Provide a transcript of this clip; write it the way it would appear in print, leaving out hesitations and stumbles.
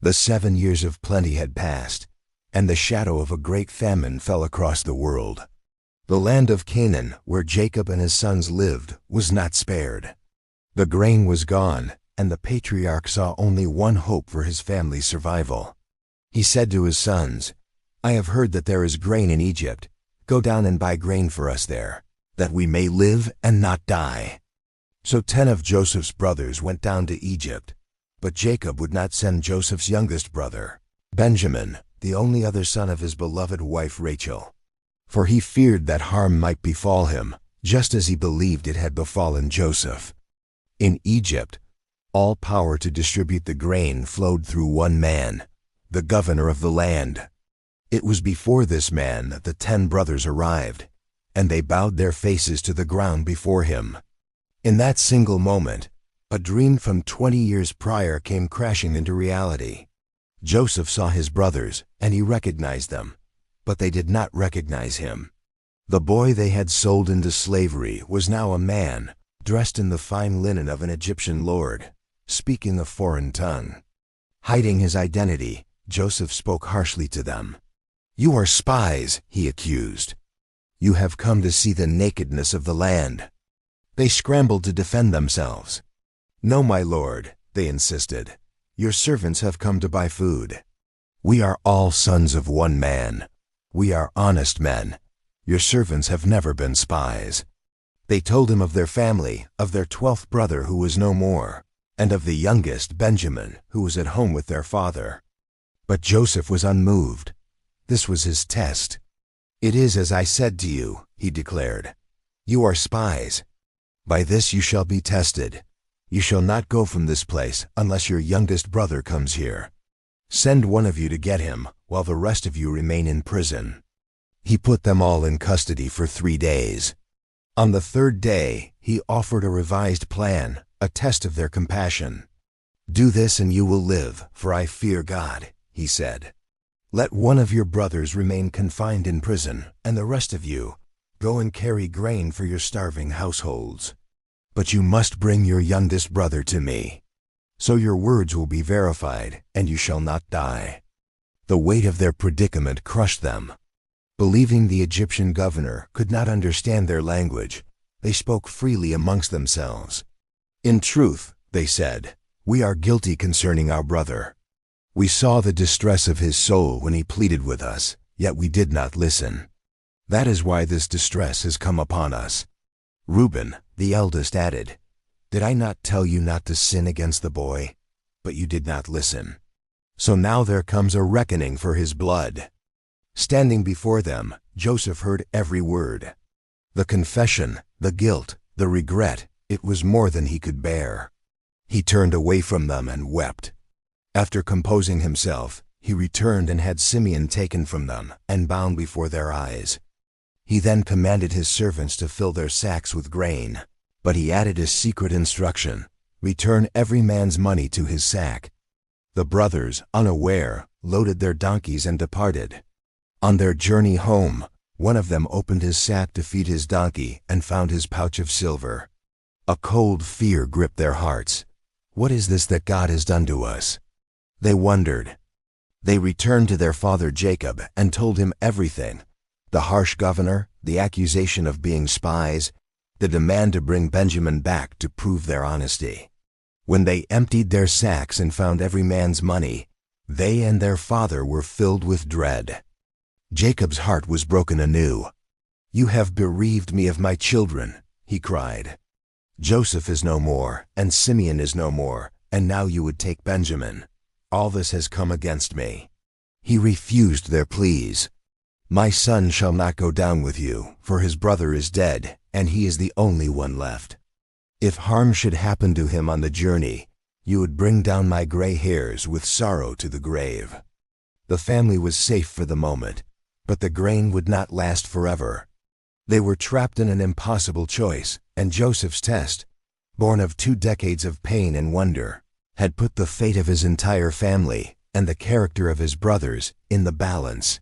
The 7 years of plenty had passed, and the shadow of a great famine fell across the world. The land of Canaan, where Jacob and his sons lived, was not spared. The grain was gone, and the patriarch saw only one hope for his family's survival. He said to his sons, "I have heard that there is grain in Egypt. Go down and buy grain for us there, that we may live and not die." So 10 of Joseph's brothers went down to Egypt, but Jacob would not send Joseph's youngest brother, Benjamin, the only other son of his beloved wife Rachel, for he feared that harm might befall him, just as he believed it had befallen Joseph. In Egypt, all power to distribute the grain flowed through one man, the governor of the land. It was before this man that the 10 brothers arrived, and they bowed their faces to the ground before him. In that single moment, a dream from 20 years prior came crashing into reality. Joseph saw his brothers, and he recognized them, but they did not recognize him. The boy they had sold into slavery was now a man, dressed in the fine linen of an Egyptian lord, speaking a foreign tongue. Hiding his identity, Joseph spoke harshly to them. "You are spies," he accused. "You have come to see the nakedness of the land." They scrambled to defend themselves. "No, my lord," they insisted. "Your servants have come to buy food. We are all sons of one man. We are honest men. Your servants have never been spies." They told him of their family, of their 12th brother who was no more, and of the youngest, Benjamin, who was at home with their father. But Joseph was unmoved. This was his test. "It is as I said to you," he declared. "You are spies. By this you shall be tested. You shall not go from this place unless your youngest brother comes here. Send one of you to get him, while the rest of you remain in prison." He put them all in custody for 3 days. On the 3rd day, he offered a revised plan, a test of their compassion. "Do this and you will live, for I fear God," he said. "Let one of your brothers remain confined in prison, and the rest of you, go and carry grain for your starving households. But you must bring your youngest brother to me. So your words will be verified, and you shall not die." The weight of their predicament crushed them. Believing the Egyptian governor could not understand their language, they spoke freely amongst themselves. "In truth," they said, "we are guilty concerning our brother. We saw the distress of his soul when he pleaded with us, yet we did not listen. That is why this distress has come upon us." Reuben, the eldest, added, "Did I not tell you not to sin against the boy? But you did not listen. So now there comes a reckoning for his blood." Standing before them, Joseph heard every word. The confession, the guilt, the regret, it was more than he could bear. He turned away from them and wept. After composing himself, he returned and had Simeon taken from them and bound before their eyes. He then commanded his servants to fill their sacks with grain, but he added a secret instruction: return every man's money to his sack. The brothers, unaware, loaded their donkeys and departed. On their journey home, one of them opened his sack to feed his donkey and found his pouch of silver. A cold fear gripped their hearts. What is this that God has done to us? They wondered. They returned to their father Jacob and told him everything: the harsh governor, the accusation of being spies, the demand to bring Benjamin back to prove their honesty. When they emptied their sacks and found every man's money, they and their father were filled with dread. Jacob's heart was broken anew. "You have bereaved me of my children," he cried. "Joseph is no more, and Simeon is no more, and now you would take Benjamin. All this has come against me." He refused their pleas. "My son shall not go down with you, for his brother is dead, and he is the only one left. If harm should happen to him on the journey, you would bring down my gray hairs with sorrow to the grave." The family was safe for the moment, but the grain would not last forever. They were trapped in an impossible choice, and Joseph's test, born of 2 decades of pain and wonder, had put the fate of his entire family and the character of his brothers in the balance.